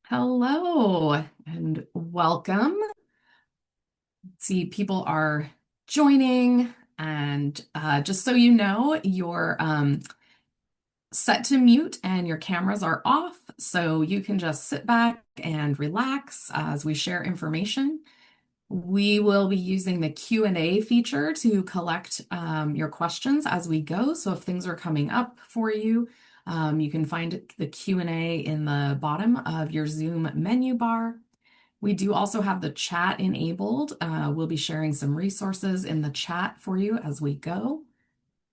Hello and welcome. See, people are joining, and just so you know, you're set to mute and your cameras are off, so you can just sit back and relax as we share information. We will be using the Q&A feature to collect your questions as we go. So if things are coming up for you, you can find the Q&A in the bottom of your Zoom menu bar. We do also have the chat enabled. We'll be sharing some resources in the chat for you as we go.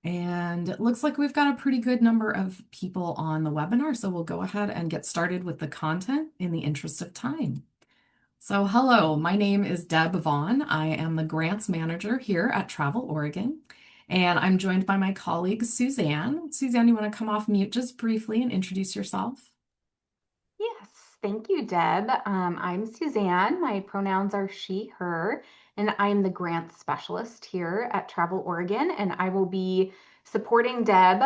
And it looks like we've got a pretty good number of people on the webinar, so we'll go ahead and get started with the content in the interest of time. So hello, my name is Deb Vaughn. I am the grants manager here at Travel Oregon, and I'm joined by my colleague Suzanne. Suzanne, you want to come off mute just briefly and introduce yourself? Yes, thank you, Deb. I'm Suzanne. My pronouns are she, her, and I'm the grant specialist here at Travel Oregon, and I will be supporting Deb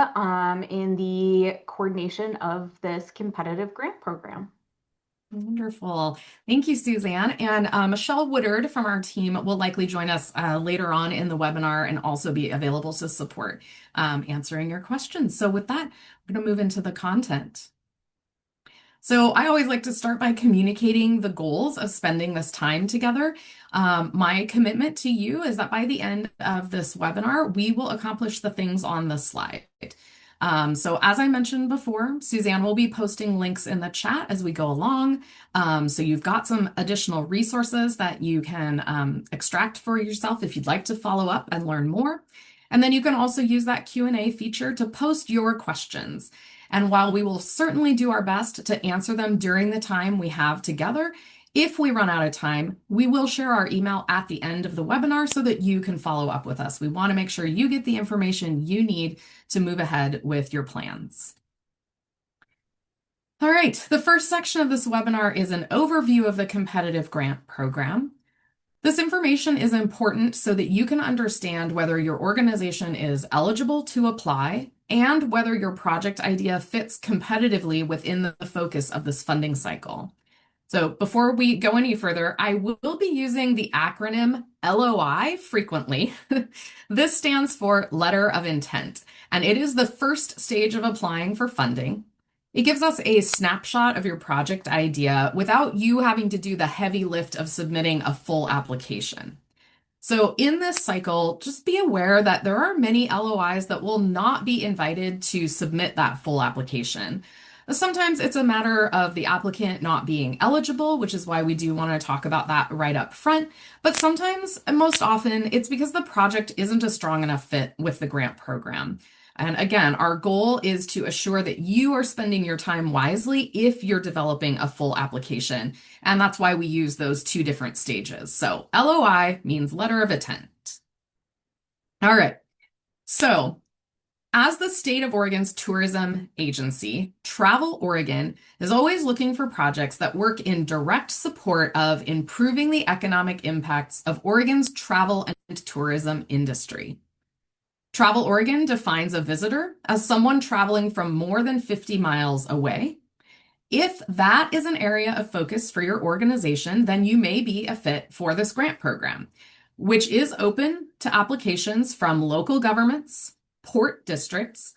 in the coordination of this competitive grant program. Wonderful. Thank you, Suzanne. And Michelle Woodard from our team will likely join us later on in the webinar and also be available to support answering your questions. So with that, we're going to move into the content. So I always like to start by communicating the goals of spending this time together. My commitment to you is that by the end of this webinar, we will accomplish the things on the slide. So as I mentioned before, Suzanne will be posting links in the chat as we go along. So you've got some additional resources that you can extract for yourself if you'd like to follow up and learn more. And then you can also use that Q&A feature to post your questions. And while we will certainly do our best to answer them during the time we have together, if we run out of time, we will share our email at the end of the webinar so that you can follow up with us. We want to make sure you get the information you need to move ahead with your plans. All right, the first section of this webinar is an overview of the competitive grant program. This information is important so that you can understand whether your organization is eligible to apply and whether your project idea fits competitively within the focus of this funding cycle. So before we go any further, I will be using the acronym LOI frequently. This stands for Letter of Intent, and it is the first stage of applying for funding. It gives us a snapshot of your project idea without you having to do the heavy lift of submitting a full application. So in this cycle, just be aware that there are many LOIs that will not be invited to submit that full application. Sometimes it's a matter of the applicant not being eligible, which is why we do want to talk about that right up front. But sometimes, and most often, it's because the project isn't a strong enough fit with the grant program. And again, our goal is to assure that you are spending your time wisely if you're developing a full application. And that's why we use those two different stages. So LOI means letter of intent. All right. So as the state of Oregon's tourism agency, Travel Oregon is always looking for projects that work in direct support of improving the economic impacts of Oregon's travel and tourism industry. Travel Oregon defines a visitor as someone traveling from more than 50 miles away. If that is an area of focus for your organization, then you may be a fit for this grant program, which is open to applications from local governments, port districts,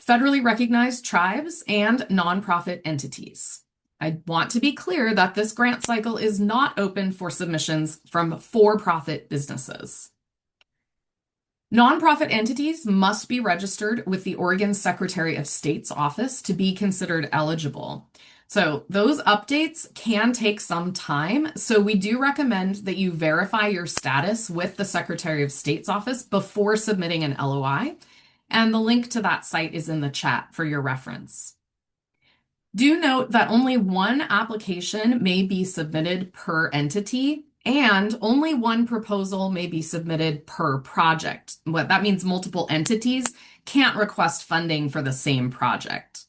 federally recognized tribes, and nonprofit entities. I want to be clear that this grant cycle is not open for submissions from for-profit businesses. Nonprofit entities must be registered with the Oregon Secretary of State's office to be considered eligible. So those updates can take some time. So we do recommend that you verify your status with the Secretary of State's office before submitting an LOI. And the link to that site is in the chat for your reference. Do note that only one application may be submitted per entity, and only one proposal may be submitted per project. What that means, multiple entities can't request funding for the same project.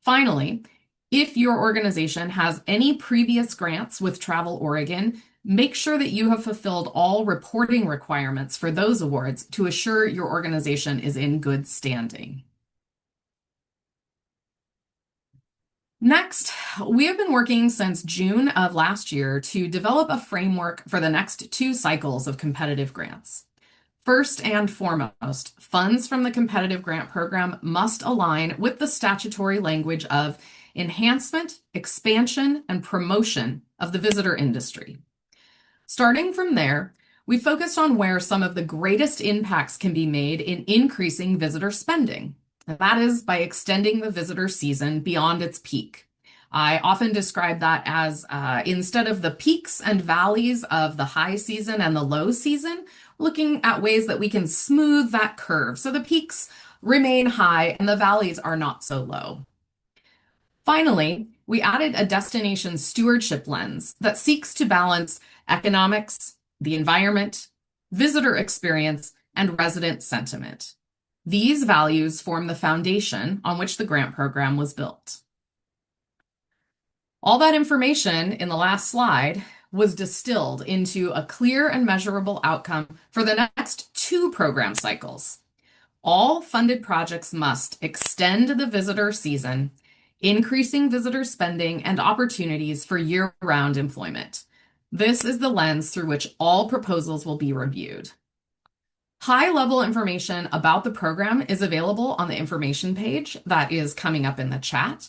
Finally, if your organization has any previous grants with Travel Oregon, make sure that you have fulfilled all reporting requirements for those awards to assure your organization is in good standing. Next, we have been working since June of last year to develop a framework for the next 2 cycles of competitive grants. First and foremost, funds from the competitive grant program must align with the statutory language of enhancement, expansion, and promotion of the visitor industry. Starting from there, we focused on where some of the greatest impacts can be made in increasing visitor spending. And that is by extending the visitor season beyond its peak. I often describe that as instead of the peaks and valleys of the high season and the low season, looking at ways that we can smooth that curve so the peaks remain high and the valleys are not so low. Finally, we added a destination stewardship lens that seeks to balance economics, the environment, visitor experience, and resident sentiment. These values form the foundation on which the grant program was built. All that information in the last slide was distilled into a clear and measurable outcome for the next 2 program cycles. All funded projects must extend the visitor season, increasing visitor spending and opportunities for year-round employment. This is the lens through which all proposals will be reviewed. High-level information about the program is available on the information page that is coming up in the chat.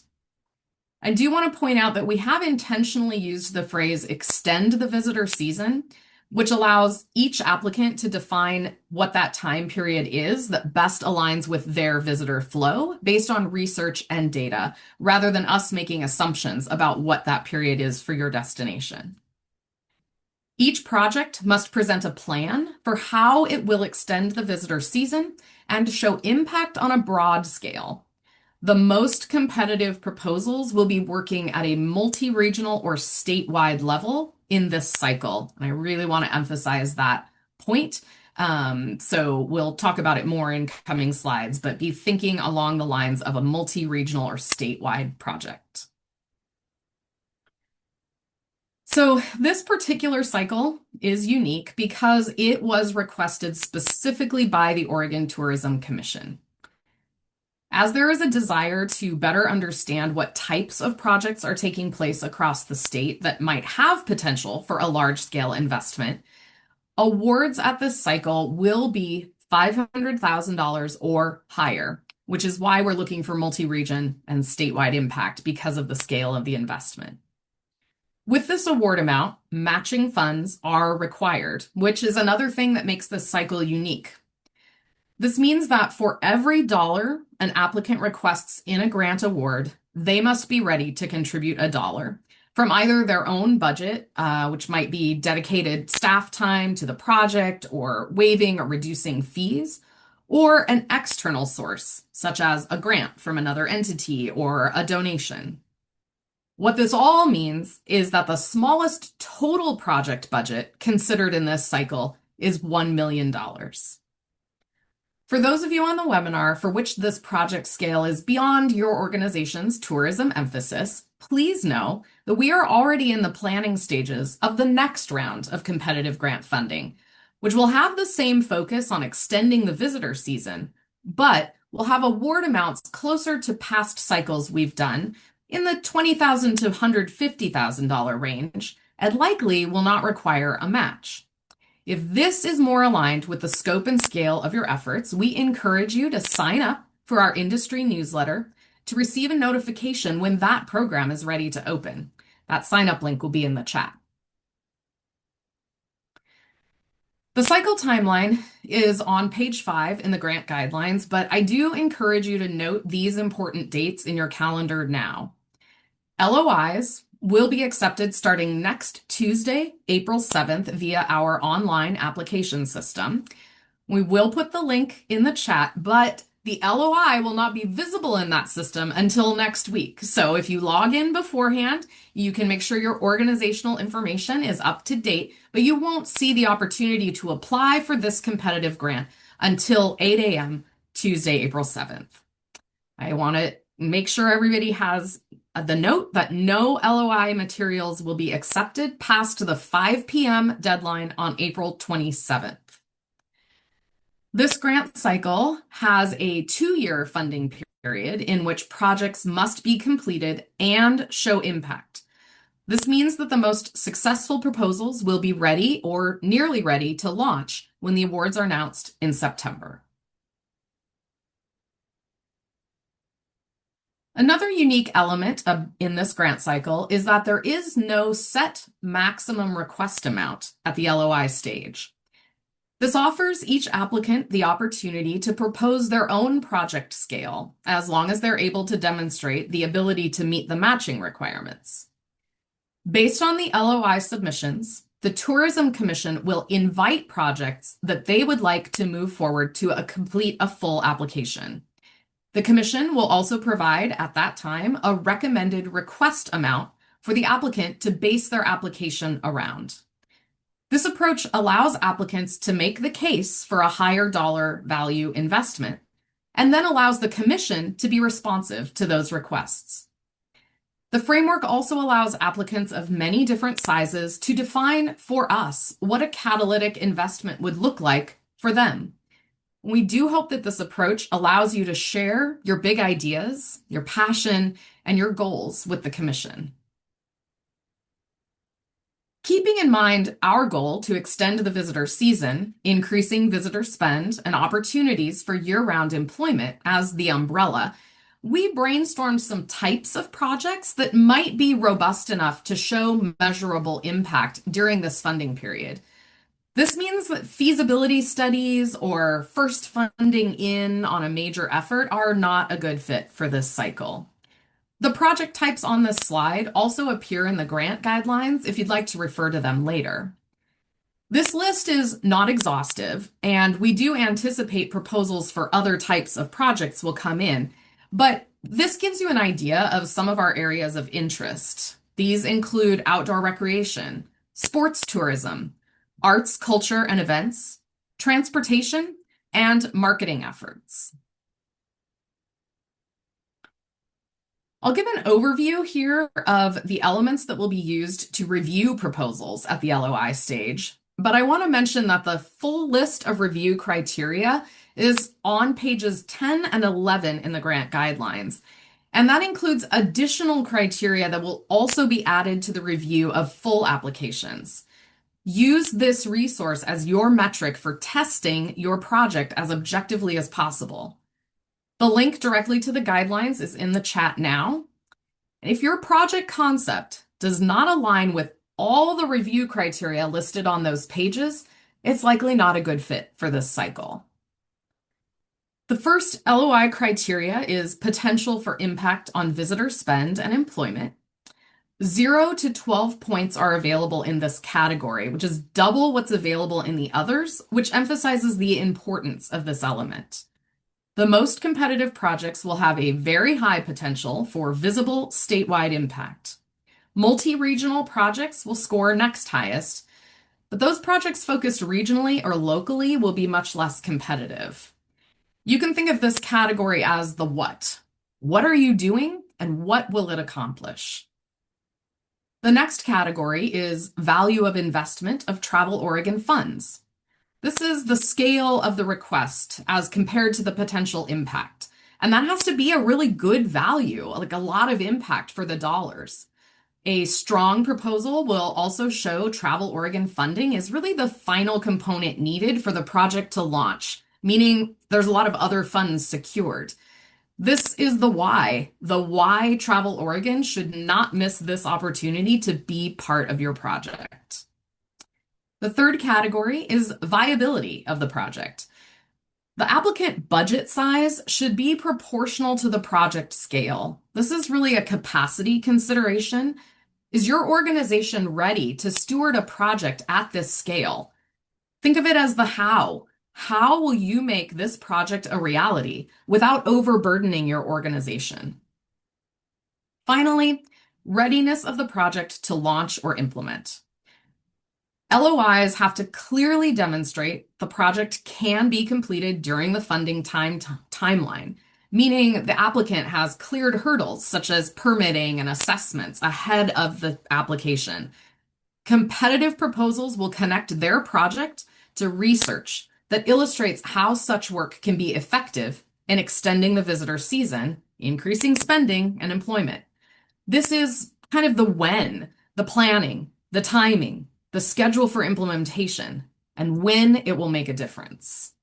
I do want to point out that we have intentionally used the phrase extend the visitor season, which allows each applicant to define what that time period is that best aligns with their visitor flow based on research and data, rather than us making assumptions about what that period is for your destination. Each project must present a plan for how it will extend the visitor season and show impact on a broad scale. The most competitive proposals will be working at a multi-regional or statewide level in this cycle. And I really want to emphasize that point. So we'll talk about it more in coming slides, but be thinking along the lines of a multi-regional or statewide project. So this particular cycle is unique because it was requested specifically by the Oregon Tourism Commission. As there is a desire to better understand what types of projects are taking place across the state that might have potential for a large-scale investment, awards at this cycle will be $500,000 or higher, which is why we're looking for multi-region and statewide impact because of the scale of the investment. With this award amount, matching funds are required, which is another thing that makes this cycle unique. This means that for every dollar an applicant requests in a grant award, they must be ready to contribute $1 from either their own budget, which might be dedicated staff time to the project or waiving or reducing fees, or an external source, such as a grant from another entity or a donation. What this all means is that the smallest total project budget considered in this cycle is $1 million. For those of you on the webinar for which this project scale is beyond your organization's tourism emphasis, please know that we are already in the planning stages of the next round of competitive grant funding, which will have the same focus on extending the visitor season, but will have award amounts closer to past cycles we've done in the $20,000 to $150,000 range, and likely will not require a match. If this is more aligned with the scope and scale of your efforts, we encourage you to sign up for our industry newsletter to receive a notification when that program is ready to open. That sign-up link will be in the chat. The cycle timeline is on page 5 in the grant guidelines, but I do encourage you to note these important dates in your calendar now. LOIs will be accepted starting next Tuesday, April 7th, via our online application system. We will put the link in the chat, but the LOI will not be visible in that system until next week. So if you log in beforehand, you can make sure your organizational information is up to date, but you won't see the opportunity to apply for this competitive grant until 8 a.m. Tuesday, April 7th. I want to make sure everybody has the note that no LOI materials will be accepted past the 5 p.m. deadline on April 27th. This grant cycle has a 2-year funding period in which projects must be completed and show impact. This means that the most successful proposals will be ready or nearly ready to launch when the awards are announced in September. Another unique element in this grant cycle is that there is no set maximum request amount at the LOI stage. This offers each applicant the opportunity to propose their own project scale, as long as they're able to demonstrate the ability to meet the matching requirements. Based on the LOI submissions, the Tourism Commission will invite projects that they would like to move forward to complete a full application. The Commission will also provide, at that time, a recommended request amount for the applicant to base their application around. This approach allows applicants to make the case for a higher dollar value investment, and then allows the Commission to be responsive to those requests. The framework also allows applicants of many different sizes to define for us what a catalytic investment would look like for them. We do hope that this approach allows you to share your big ideas, your passion, and your goals with the Commission. Keeping in mind our goal to extend the visitor season, increasing visitor spend, and opportunities for year-round employment as the umbrella, we brainstormed some types of projects that might be robust enough to show measurable impact during this funding period. This means that feasibility studies or first funding in on a major effort are not a good fit for this cycle. The project types on this slide also appear in the grant guidelines if you'd like to refer to them later. This list is not exhaustive, and we do anticipate proposals for other types of projects will come in, but this gives you an idea of some of our areas of interest. These include outdoor recreation, sports tourism, arts, culture, and events, transportation, and marketing efforts. I'll give an overview here of the elements that will be used to review proposals at the LOI stage, but I want to mention that the full list of review criteria is on pages 10 and 11 in the grant guidelines, and that includes additional criteria that will also be added to the review of full applications. Use this resource as your metric for testing your project as objectively as possible. The link directly to the guidelines is in the chat now. If your project concept does not align with all the review criteria listed on those pages, it's likely not a good fit for this cycle. The first LOI criteria is potential for impact on visitor spend and employment. 0 to 12 points are available in this category, which is double what's available in the others, which emphasizes the importance of this element. The most competitive projects will have a very high potential for visible statewide impact. Multi-regional projects will score next highest, but those projects focused regionally or locally will be much less competitive. You can think of this category as the what. What are you doing and what will it accomplish? The next category is value of investment of Travel Oregon funds. This is the scale of the request as compared to the potential impact. And that has to be a really good value, like a lot of impact for the dollars. A strong proposal will also show Travel Oregon funding is really the final component needed for the project to launch, meaning there's a lot of other funds secured. This is the why. The why Travel Oregon should not miss this opportunity to be part of your project. The third category is viability of the project. The applicant budget size should be proportional to the project scale. This is really a capacity consideration. Is your organization ready to steward a project at this scale? Think of it as the how. How will you make this project a reality without overburdening your organization? Finally, readiness of the project to launch or implement. LOIs have to clearly demonstrate the project can be completed during the funding timeline, meaning the applicant has cleared hurdles such as permitting and assessments ahead of the application. Competitive proposals will connect their project to research, that illustrates how such work can be effective in extending the visitor season, increasing spending and employment. This is kind of the when, the planning, the timing, the schedule for implementation, and when it will make a difference.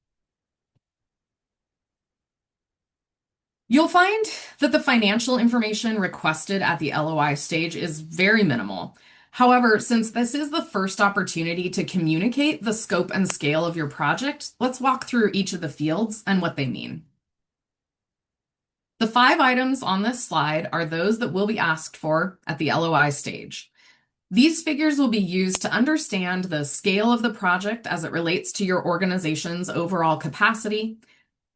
You'll find that the financial information requested at the LOI stage is very minimal. However, since this is the first opportunity to communicate the scope and scale of your project, let's walk through each of the fields and what they mean. The 5 items on this slide are those that will be asked for at the LOI stage. These figures will be used to understand the scale of the project as it relates to your organization's overall capacity,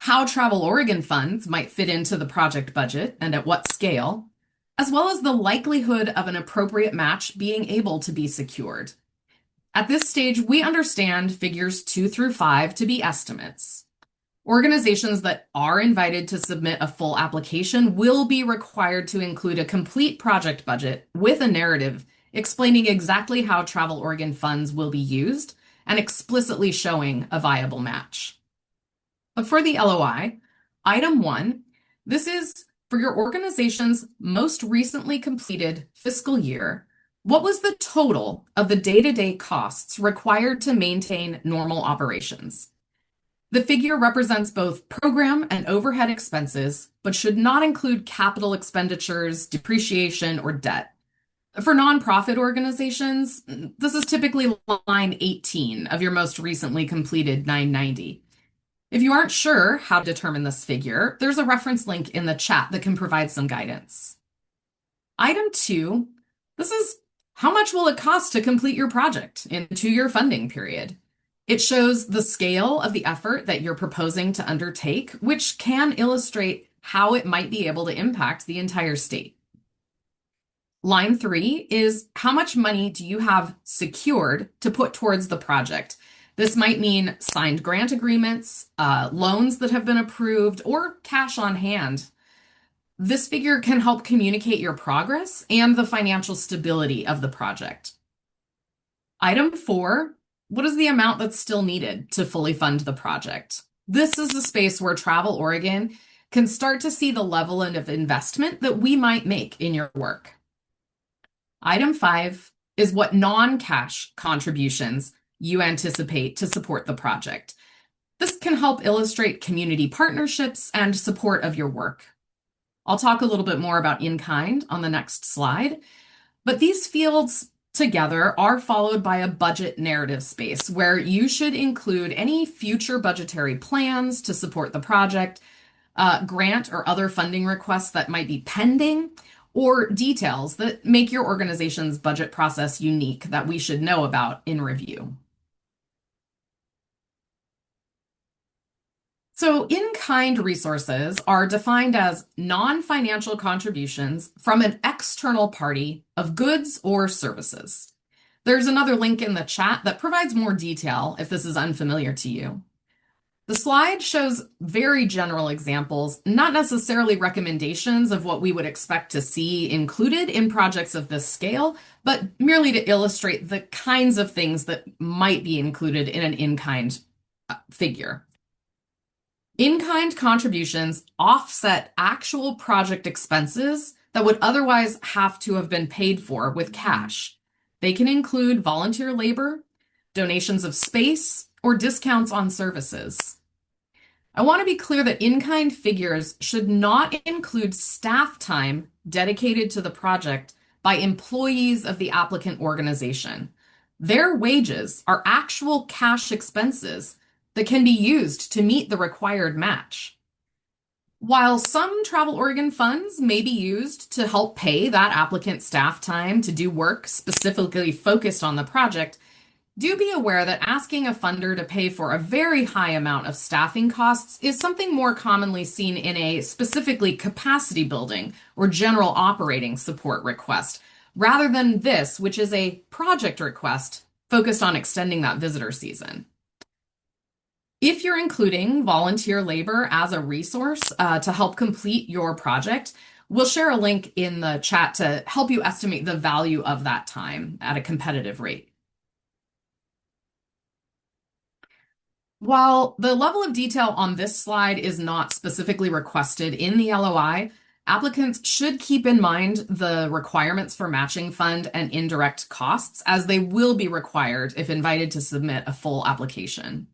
how Travel Oregon funds might fit into the project budget and at what scale, as well as the likelihood of an appropriate match being able to be secured. At this stage, we understand figures 2 through 5 to be estimates. Organizations that are invited to submit a full application will be required to include a complete project budget with a narrative explaining exactly how Travel Oregon funds will be used and explicitly showing a viable match. But for the LOI, item 1, this is for your organization's most recently completed fiscal year. What was the total of the day-to-day costs required to maintain normal operations? The figure represents both program and overhead expenses, but should not include capital expenditures, depreciation, or debt. For nonprofit organizations, this is typically line 18 of your most recently completed 990. If you aren't sure how to determine this figure, there's a reference link in the chat that can provide some guidance. Item 2, this is how much will it cost to complete your project in a 2-year funding period? It shows the scale of the effort that you're proposing to undertake, which can illustrate how it might be able to impact the entire state. Line 3 is how much money do you have secured to put towards the project? This might mean signed grant agreements, loans that have been approved, or cash on hand. This figure can help communicate your progress and the financial stability of the project. Item 4, what is the amount that's still needed to fully fund the project? This is the space where Travel Oregon can start to see the level of investment that we might make in your work. Item 5 is what non-cash contributions you anticipate to support the project. This can help illustrate community partnerships and support of your work. I'll talk a little bit more about in-kind on the next slide, but these fields together are followed by a budget narrative space where you should include any future budgetary plans to support the project, grant or other funding requests that might be pending, or details that make your organization's budget process unique that we should know about in review. So in-kind resources are defined as non-financial contributions from an external party of goods or services. There's another link in the chat that provides more detail if this is unfamiliar to you. The slide shows very general examples, not necessarily recommendations of what we would expect to see included in projects of this scale, but merely to illustrate the kinds of things that might be included in an in-kind figure. In-kind contributions offset actual project expenses that would otherwise have to have been paid for with cash. They can include volunteer labor, donations of space, or discounts on services. I want to be clear that in-kind figures should not include staff time dedicated to the project by employees of the applicant organization. Their wages are actual cash expenses that can be used to meet the required match. While some Travel Oregon funds may be used to help pay that applicant staff time to do work specifically focused on the project, do be aware that asking a funder to pay for a very high amount of staffing costs is something more commonly seen in a specifically capacity building or general operating support request, rather than this, which is a project request focused on extending that visitor season. If you're including volunteer labor as a resource to help complete your project, we'll share a link in the chat to help you estimate the value of that time at a competitive rate. While the level of detail on this slide is not specifically requested in the LOI, applicants should keep in mind the requirements for matching fund and indirect costs, as they will be required if invited to submit a full application.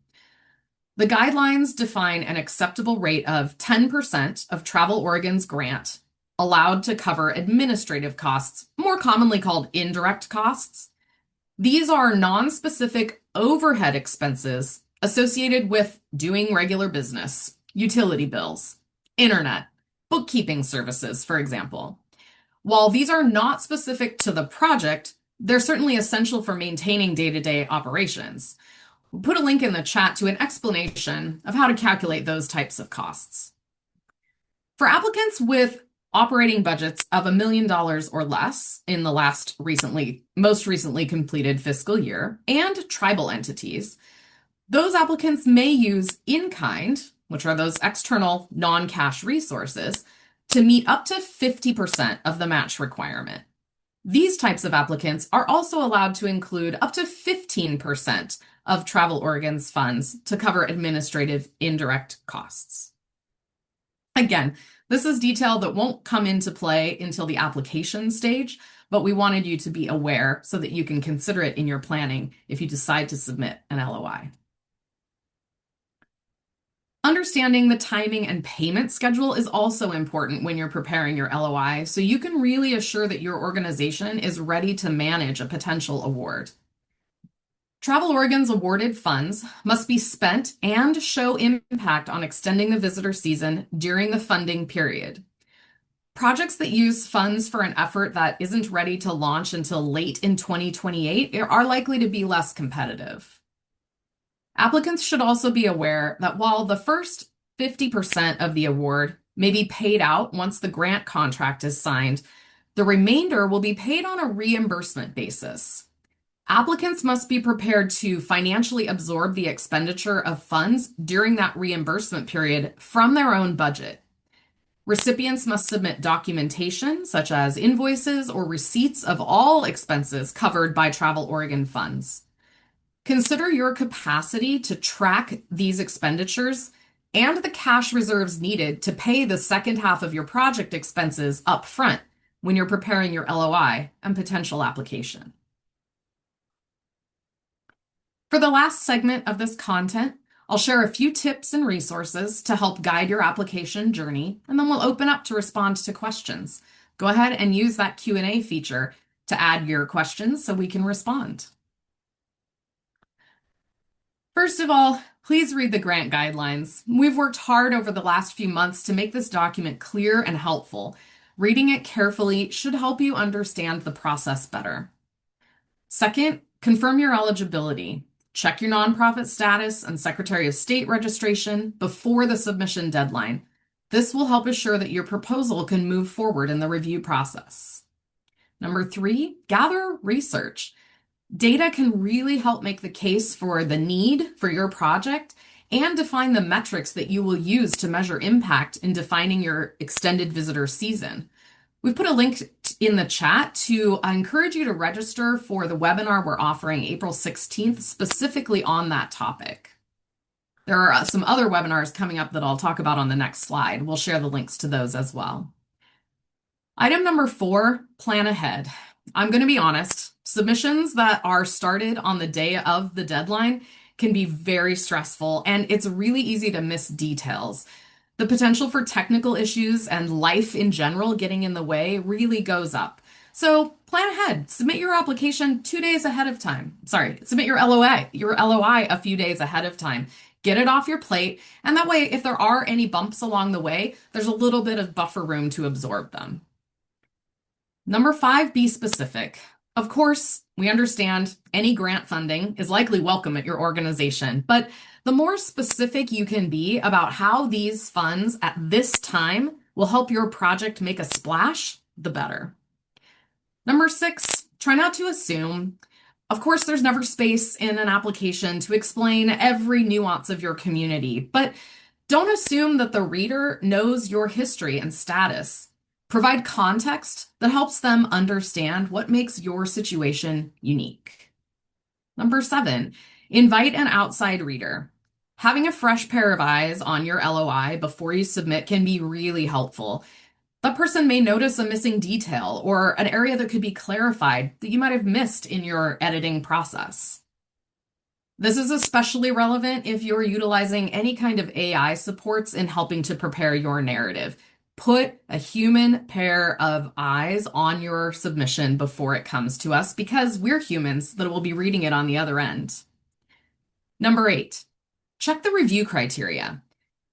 The guidelines define an acceptable rate of 10% of Travel Oregon's grant allowed to cover administrative costs, more commonly called indirect costs. These are non-specific overhead expenses associated with doing regular business, utility bills, internet, bookkeeping services, for example. While these are not specific to the project, they're certainly essential for maintaining day-to-day operations. We'll put a link in the chat to an explanation of how to calculate those types of costs. For applicants with operating budgets of $1 million or less in the most recently completed fiscal year, and tribal entities, those applicants may use in-kind, which are those external non-cash resources, to meet up to 50% of the match requirement. These types of applicants are also allowed to include up to 15% of Travel Oregon's funds to cover administrative indirect costs. Again, this is detail that won't come into play until the application stage, but we wanted you to be aware so that you can consider it in your planning if you decide to submit an LOI. Understanding the timing and payment schedule is also important when you're preparing your LOI, so you can really assure that your organization is ready to manage a potential award. Travel Oregon's awarded funds must be spent and show impact on extending the visitor season during the funding period. Projects that use funds for an effort that isn't ready to launch until late in 2028 are likely to be less competitive. Applicants should also be aware that while the first 50% of the award may be paid out once the grant contract is signed, the remainder will be paid on a reimbursement basis. Applicants must be prepared to financially absorb the expenditure of funds during that reimbursement period from their own budget. Recipients must submit documentation, such as invoices or receipts of all expenses covered by Travel Oregon funds. Consider your capacity to track these expenditures and the cash reserves needed to pay the second half of your project expenses up front when you're preparing your LOI and potential application. For the last segment of this content, I'll share a few tips and resources to help guide your application journey, and then we'll open up to respond to questions. Go ahead and use that Q&A feature to add your questions so we can respond. First of all, please read the grant guidelines. We've worked hard over the last few months to make this document clear and helpful. Reading it carefully should help you understand the process better. Second, confirm your eligibility. Check your nonprofit status and Secretary of State registration before the submission deadline. This will help assure that your proposal can move forward in the review process. Number 3, gather research. Data can really help make the case for the need for your project and define the metrics that you will use to measure impact in defining your extended visitor season. We've put a link in the chat to encourage you to register for the webinar we're offering April 16th, specifically on that topic. There are some other webinars coming up that I'll talk about on the next slide. We'll share the links to those as well. Item number 4, plan ahead. I'm going to be honest, submissions that are started on the day of the deadline can be very stressful, and it's really easy to miss details. The potential for technical issues and life in general getting in the way really goes up. So plan ahead. Submit your application 2 days ahead of time. Submit your LOI a few days ahead of time. Get it off your plate, and that way, if there are any bumps along the way, there's a little bit of buffer room to absorb them. Number 5, be specific. Of course, we understand any grant funding is likely welcome at your organization, but the more specific you can be about how these funds at this time will help your project make a splash, the better. Number 6, try not to assume. Of course, there's never space in an application to explain every nuance of your community, but don't assume that the reader knows your history and status. Provide context that helps them understand what makes your situation unique. Number 7, invite an outside reader. Having a fresh pair of eyes on your LOI before you submit can be really helpful. That person may notice a missing detail or an area that could be clarified that you might have missed in your editing process. This is especially relevant if you're utilizing any kind of AI supports in helping to prepare your narrative. Put a human pair of eyes on your submission before it comes to us because we're humans that will be reading it on the other end. Number 8, check the review criteria.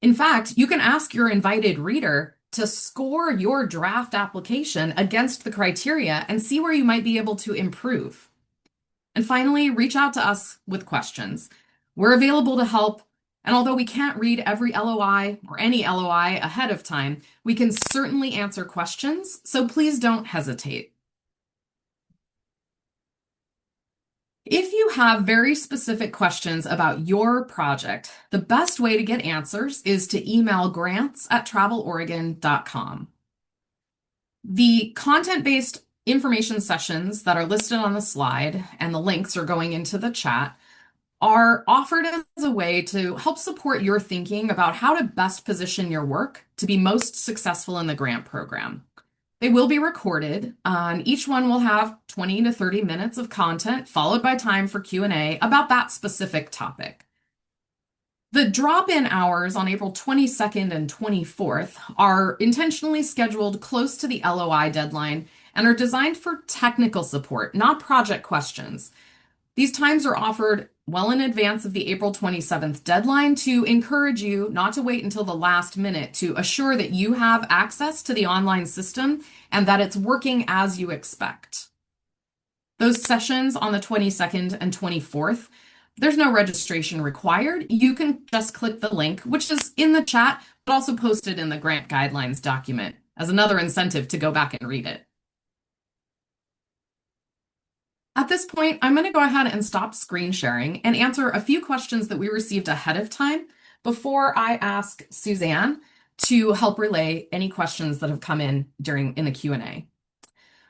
In fact, you can ask your invited reader to score your draft application against the criteria and see where you might be able to improve. And finally, reach out to us with questions. We're available to help, and although we can't read every LOI or any LOI ahead of time, we can certainly answer questions, so please don't hesitate. If you have very specific questions about your project, the best way to get answers is to email grants@traveloregon.com. The content-based information sessions that are listed on the slide, and the links are going into the chat, are offered as a way to help support your thinking about how to best position your work to be most successful in the grant program. They will be recorded, and each one will have 20 to 30 minutes of content, followed by time for Q&A about that specific topic. The drop-in hours on April 22nd and 24th are intentionally scheduled close to the LOI deadline and are designed for technical support, not project questions. These times are offered well in advance of the April 27th deadline to encourage you not to wait until the last minute to assure that you have access to the online system and that it's working as you expect. Those sessions on the 22nd and 24th, there's no registration required. You can just click the link, which is in the chat, but also posted in the grant guidelines document as another incentive to go back and read it. At this point, I'm going to go ahead and stop screen sharing and answer a few questions that we received ahead of time before I ask Suzanne to help relay any questions that have come in in the Q&A.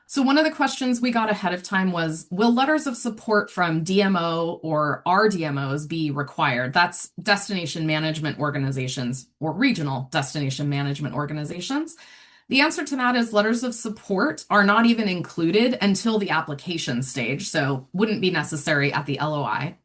So one of the questions we got ahead of time was, will letters of support from DMO or RDMOs be required? That's destination management organizations or regional destination management organizations. The answer to that is letters of support are not even included until the application stage, so wouldn't be necessary at the LOI.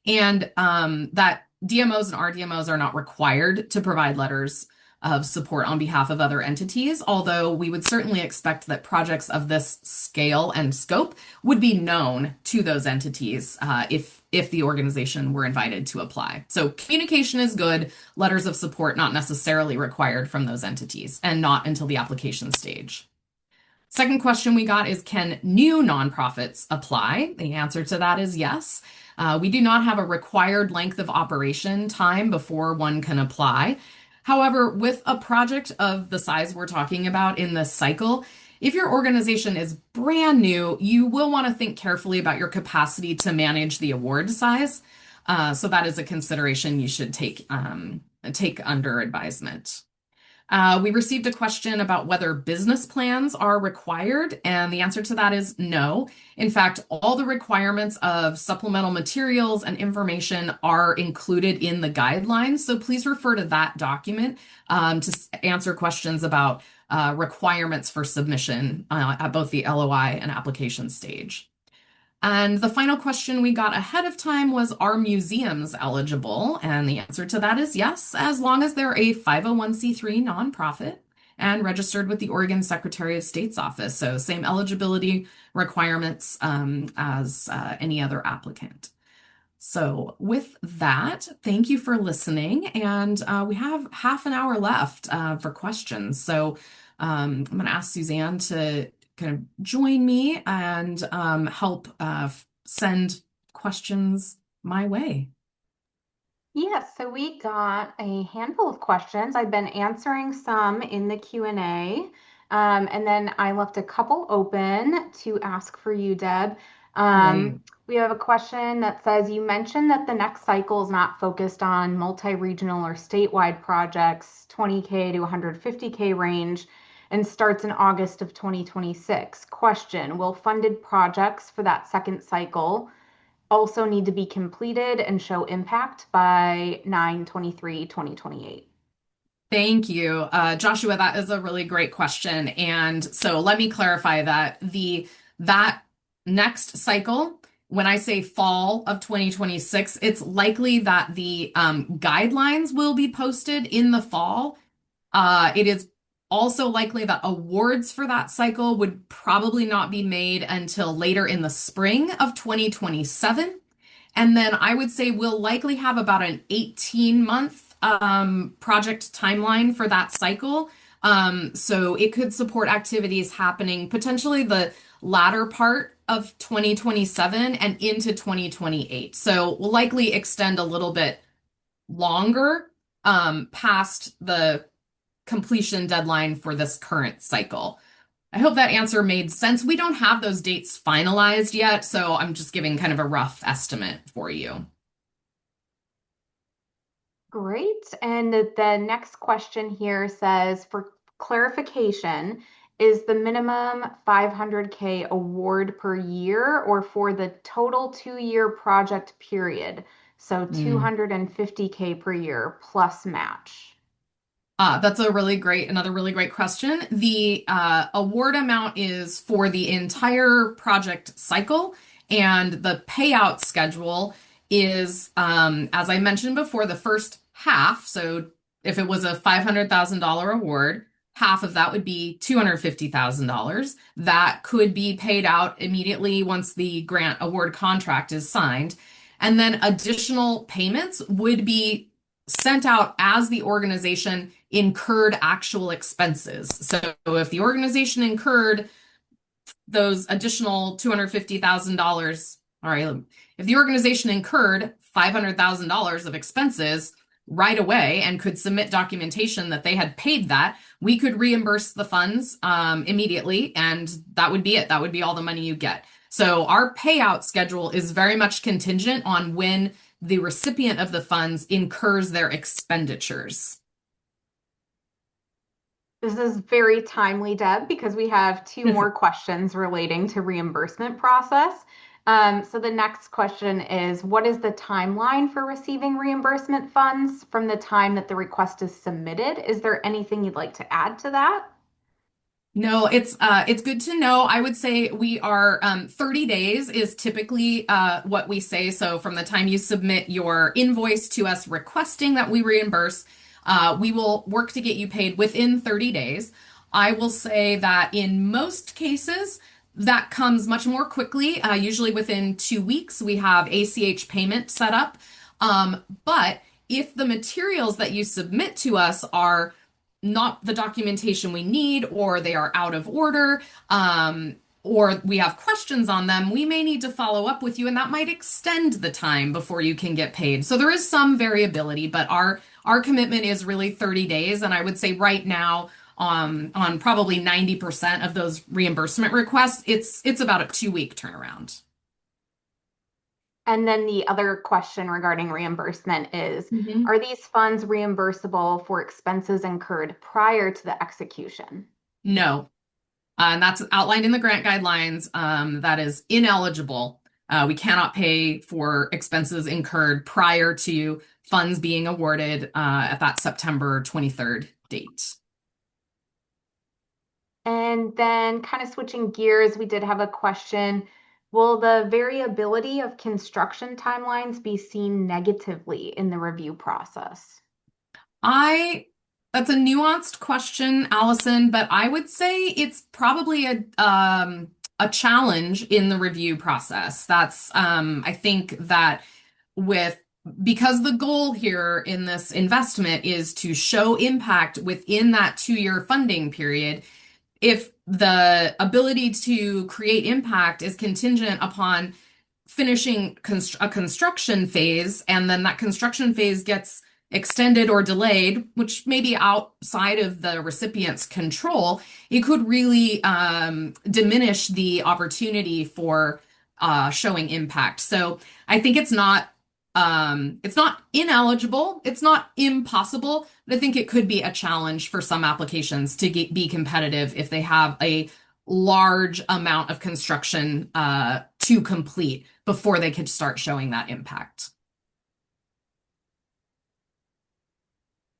And that DMOs and RDMOs are not required to provide letters of support on behalf of other entities, although we would certainly expect that projects of this scale and scope would be known to those entities if the organization were invited to apply. So communication is good, letters of support not necessarily required from those entities, and not until the application stage. Second question we got is, can new nonprofits apply? The answer to that is yes. We do not have a required length of operation time before one can apply. However, with a project of the size we're talking about in this cycle, if your organization is brand new, you will want to think carefully about your capacity to manage the award size. So that is a consideration you should take under advisement. We received a question about whether business plans are required, and the answer to that is no. In fact, all the requirements of supplemental materials and information are included in the guidelines, so please refer to that document to answer questions about requirements for submission at both the LOI and application stage. And the final question we got ahead of time was, are museums eligible? And the answer to that is yes, as long as they're a 501c3 nonprofit and registered with the Oregon Secretary of State's office. So same eligibility requirements as any other applicant. So with that, thank you for listening. And we have half an hour left for questions. So I'm going to ask Suzanne to kind of join me and help send questions my way. Yes, so we got a handful of questions. I've been answering some in the Q&A, and then I left a couple open to ask for you, Deb. Great. We have a question that says, you mentioned that the next cycle is not focused on multi-regional or statewide projects, 20K to 150K range, and starts in August of 2026. Question, will funded projects for that second cycle also need to be completed and show impact by 9/23/2028. Thank you. Joshua, that is a really great question. And so let me clarify that next cycle, when I say fall of 2026, it's likely that the guidelines will be posted in the fall. It is also likely that awards for that cycle would probably not be made until later in the spring of 2027. And then I would say we'll likely have about an 18-month project timeline for that cycle. So it could support activities happening potentially the latter part of 2027 and into 2028. So we'll likely extend a little bit longer past the completion deadline for this current cycle. I hope that answer made sense. We don't have those dates finalized yet, so I'm just giving kind of a rough estimate for you. Great. And the next question here says, for clarification, is the minimum 500K award per year or for the total 2-year project period? So Mm. 250K per year plus match. That's another really great question. The award amount is for the entire project cycle, and the payout schedule is, as I mentioned before, the first half. So if it was a $500,000 award, half of that would be $250,000. That could be paid out immediately once the grant award contract is signed. And then additional payments would be sent out as the organization incurred actual expenses. So if the organization incurred those additional $250,000, all right, if the organization incurred $500,000 of expenses right away and could submit documentation that they had paid that, we could reimburse the funds immediately, and that would be it. That would be all the money you get. So our payout schedule is very much contingent on when the recipient of the funds incurs their expenditures. This is very timely, Deb, because we have two more questions relating to reimbursement process. So the next question is, what is the timeline for receiving reimbursement funds from the time that the request is submitted? Is there anything you'd like to add to that? No, it's good to know. I would say we are 30 days is typically what we say. So from the time you submit your invoice to us requesting that we reimburse, we will work to get you paid within 30 days. I will say that in most cases, that comes much more quickly. Usually within 2 weeks, we have ACH payment set up. But if the materials that you submit to us are not the documentation we need, or they are out of order, or we have questions on them, we may need to follow up with you, and that might extend the time before you can get paid. So there is some variability, but our commitment is really 30 days, and I would say right now, on probably 90% of those reimbursement requests, it's about a 2-week turnaround. And then the other question regarding reimbursement is, Mhm. are these funds reimbursable for expenses incurred prior to the execution? No. And that's outlined in the grant guidelines. That is ineligible. We cannot pay for expenses incurred prior to funds being awarded at that September 23rd date. And then kind of switching gears, we did have a question. Will the variability of construction timelines be seen negatively in the review process? I That's a nuanced question, Allison, but I would say it's probably a challenge in the review process. That's I think that with because the goal here in this investment is to show impact within that 2-year funding period, if the ability to create impact is contingent upon finishing a construction phase, and then that construction phase gets extended or delayed, which may be outside of the recipient's control, it could really diminish the opportunity for showing impact. So I think it's not ineligible, it's not impossible, but I think it could be a challenge for some applications to be competitive if they have a large amount of construction to complete before they could start showing that impact.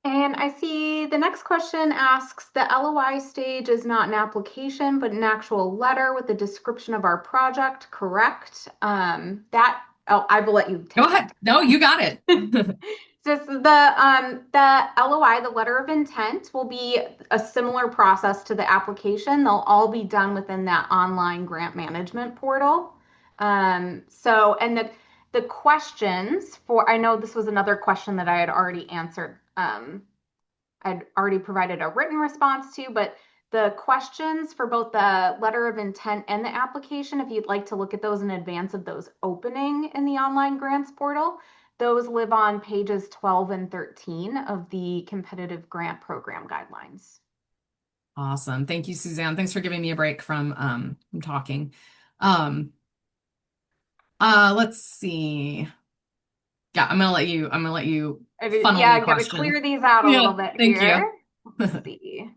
And I see the next question asks, the LOI stage is not an application, but an actual letter with a description of our project, correct? I will let you Go take ahead. that. No, you got it. Just the LOI, the letter of intent, will be a similar process to the application. They'll all be done within that online grant management portal. And the questions for, I know this was another question that I had already answered. I'd already provided a written response to, but the questions for both the letter of intent and the application, if you'd like to look at those in advance of those opening in the online grants portal, those live on pages 12 and 13 of the competitive grant program guidelines. Awesome. Thank you, Suzanne. Thanks for giving me a break from talking. Um, let's see. Yeah, I'm gonna let you funnel Yeah, me I got to questions. clear these out a Yeah, little bit thank you. here. Let's see.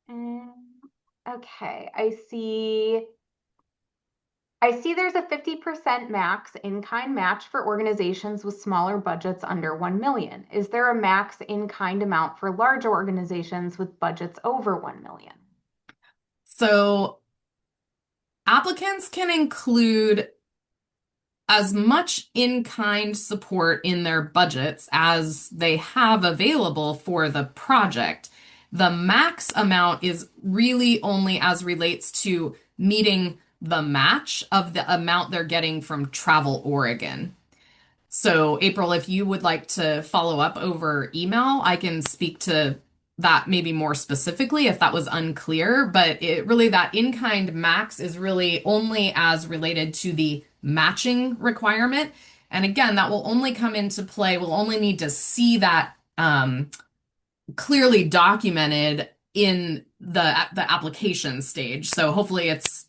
Um, okay, I see there's a 50% max in-kind match for organizations with smaller budgets under 1 million. Is there a max in-kind amount for larger organizations with budgets over 1 million? So applicants can include as much in-kind support in their budgets as they have available for the project. The max amount is really only as relates to meeting the match of the amount they're getting from Travel Oregon. So, April, if you would like to follow up over email, I can speak to that maybe more specifically if that was unclear. But it really, that in-kind max is really only as related to the matching requirement. And again, that will only come into play. We'll only need to see that clearly documented in the application stage. So hopefully it's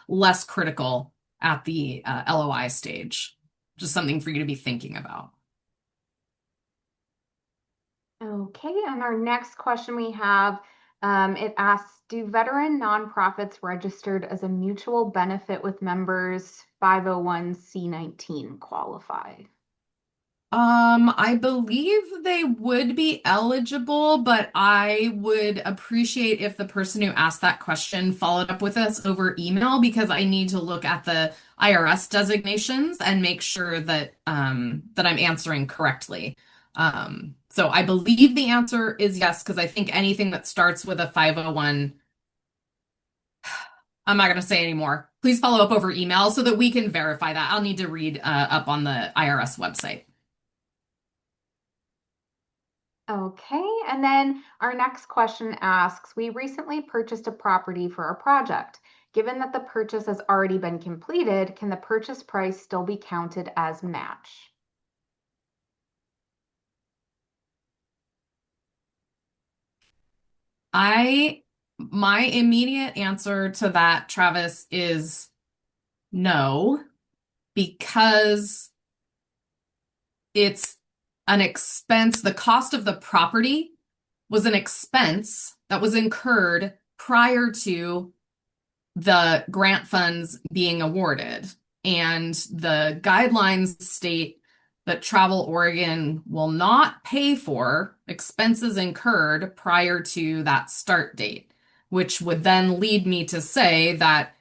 less critical at the LOI stage. Just something for you to be thinking about. Okay, and our next question we have, it asks, do veteran nonprofits registered as a mutual benefit with members 501c19 qualify? I believe they would be eligible, but I would appreciate if the person who asked that question followed up with us over email because I need to look at the IRS designations and make sure that that I'm answering correctly. So I believe the answer is yes, because I think anything that starts with a 501, I'm not going to say anymore. Please follow up over email so that we can verify that. I'll need to read up on the IRS website. Okay, and then our next question asks, we recently purchased a property for our project. Given that the purchase has already been completed, can the purchase price still be counted as match? I, my immediate answer to that, Travis, is no, because it's an expense. The cost of the property was an expense that was incurred prior to the grant funds being awarded. And the guidelines state that Travel Oregon will not pay for expenses incurred prior to that start date, which would then lead me to say that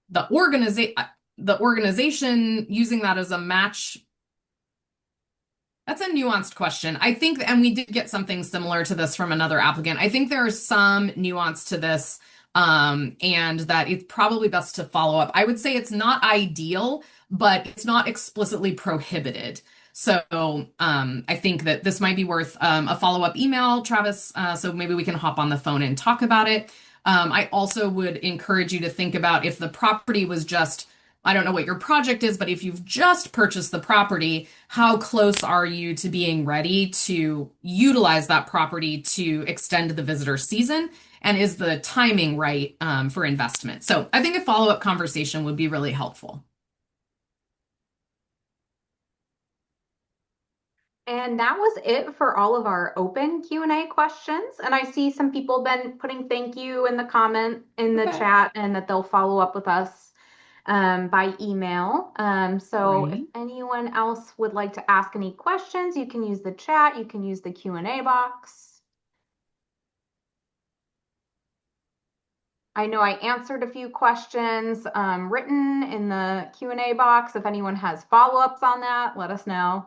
the organization using that as a match, that's a nuanced question. I think, and we did get something similar to this from another applicant. I think there is some nuance to this, and that it's probably best to follow up. I would say it's not ideal, but it's not explicitly prohibited. So I think that this might be worth a follow-up email, Travis, so maybe we can hop on the phone and talk about it. I also would encourage you to think about if the property was just, I don't know what your project is, but if you've just purchased the property, how close are you to being ready to utilize that property to extend the visitor season? And is the timing right for investment? So I think a follow-up conversation would be really helpful. And that was it for all of our open Q&A questions. And I see some people been putting thank you in the comment in the Okay. chat and that they'll follow up with us by email. So if Great. anyone else would like to ask any questions, you can use the chat, you can use the Q&A box. I know I answered a few questions written in the Q&A box. If anyone has follow-ups on that, let us know.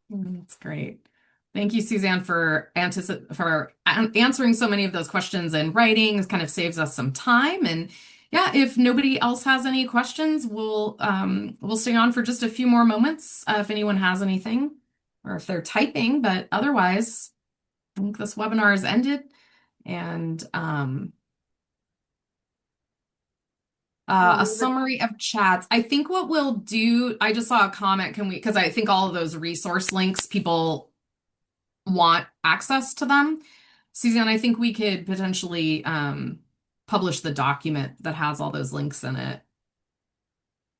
That's great. Thank you, Suzanne, for answering so many of those questions in writing. It kind of saves us some time. And yeah, if nobody else has any questions, we'll stay on for just a few more moments if anyone has anything or if they're typing. But otherwise, I think this webinar is ended. And Oh, a we have a summary of chats. I think what we'll do, I just saw a comment. Because I think all of those resource links, people want access to them. Suzanne, I think we could potentially publish the document that has all those links in it.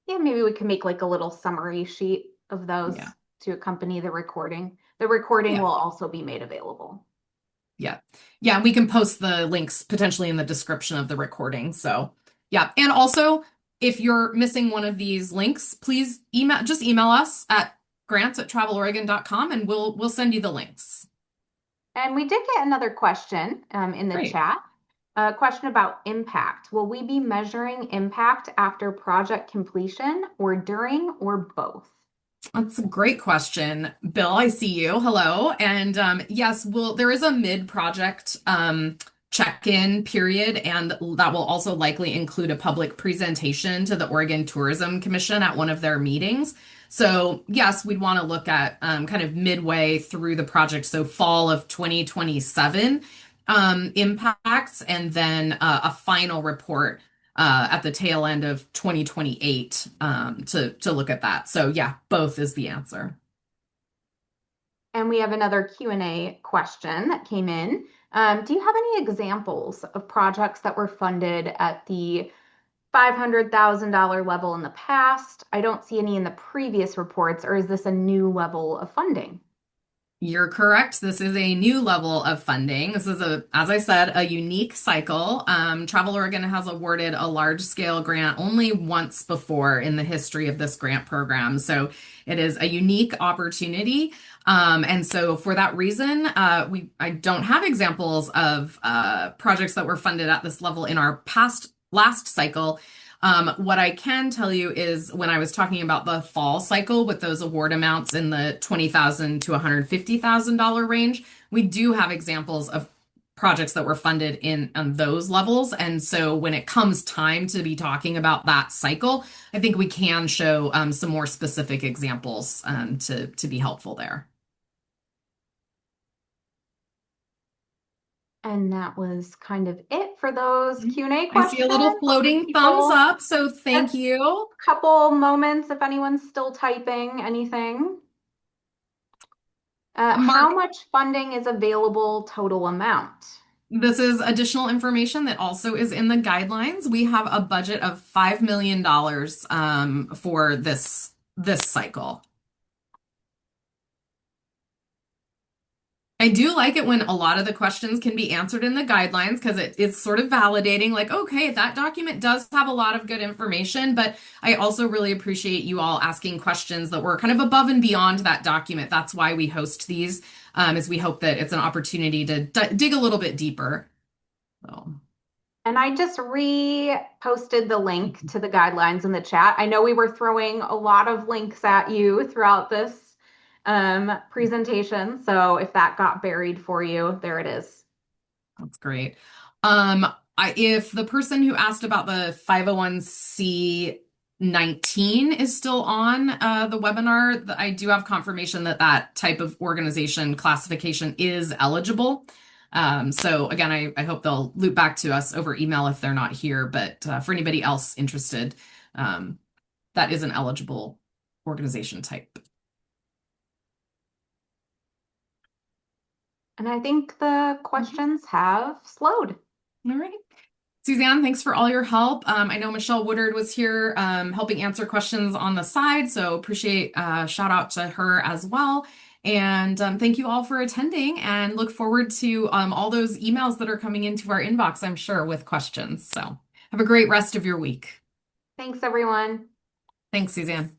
Yeah, maybe we can make like a little summary sheet of Yeah. those to accompany the recording. The recording Yeah. will also be made available. Yeah. Yeah. And we can post the links potentially in the description of the recording. So, yeah. And also, if you're missing one of these links, please just email us at grants@traveloregon.com and we'll send you the links. And we did get another question in the Great. chat. A question about impact. Will we be measuring impact after project completion or during or both? That's a great question. Bill, I see you. Hello. And yes, there is a mid-project check-in period, and that will also likely include a public presentation to the Oregon Tourism Commission at one of their meetings. So yes, we'd want to look at kind of midway through the project, so fall of 2027 impacts, and then a final report at the tail end of 2028 to look at that. So yeah, both is the answer. And we have another Q&A question that came in. Do you have any examples of projects that were funded at the $500,000 level in the past? I don't see any in the previous reports, or is this a new level of funding? You're correct. This is a new level of funding. This is as I said, a unique cycle. Travel Oregon has awarded a large scale grant only once before in the history of this grant program. So it is a unique opportunity. And so for that reason, I don't have examples of projects that were funded at this level in our last cycle. What I can tell you is when I was talking about the fall cycle with those award amounts in the $20,000 to $150,000 range, we do have examples of projects that were funded in on those levels. And so when it comes time to be talking about that cycle, I think we can show some more specific examples to be helpful there. And that was kind of it for those Q&A I see a questions. little We'll give floating thumbs people up, so a thank you. couple moments if anyone's still typing anything. How Mark, much funding is available total amount? this is additional information that also is in the guidelines. We have a budget of $5 million for this cycle. I do like it when a lot of the questions can be answered in the guidelines because it's sort of validating, like, okay, that document does have a lot of good information, but I also really appreciate you all asking questions that were kind of above and beyond that document. That's why we host these, is we hope that it's an opportunity to dig a little bit deeper. So. And I just reposted the link to the guidelines in the chat. I know we were throwing a lot of links at you throughout this presentation. So if that got buried for you, there it is. That's great. Um, if the person who asked about the 501c19 is still on the webinar, I do have confirmation that that type of organization classification is eligible. So again, I hope they'll loop back to us over email if they're not here. But for anybody else interested, that is an eligible organization type. And I think the questions have slowed. All right. Suzanne, thanks for all your help. I know Michelle Woodard was here helping answer questions on the side, so appreciate shout out to her as well. And thank you all for attending and look forward to all those emails that are coming into our inbox, I'm sure, with questions. So have a great rest of your week. Thanks, everyone. Thanks, Suzanne.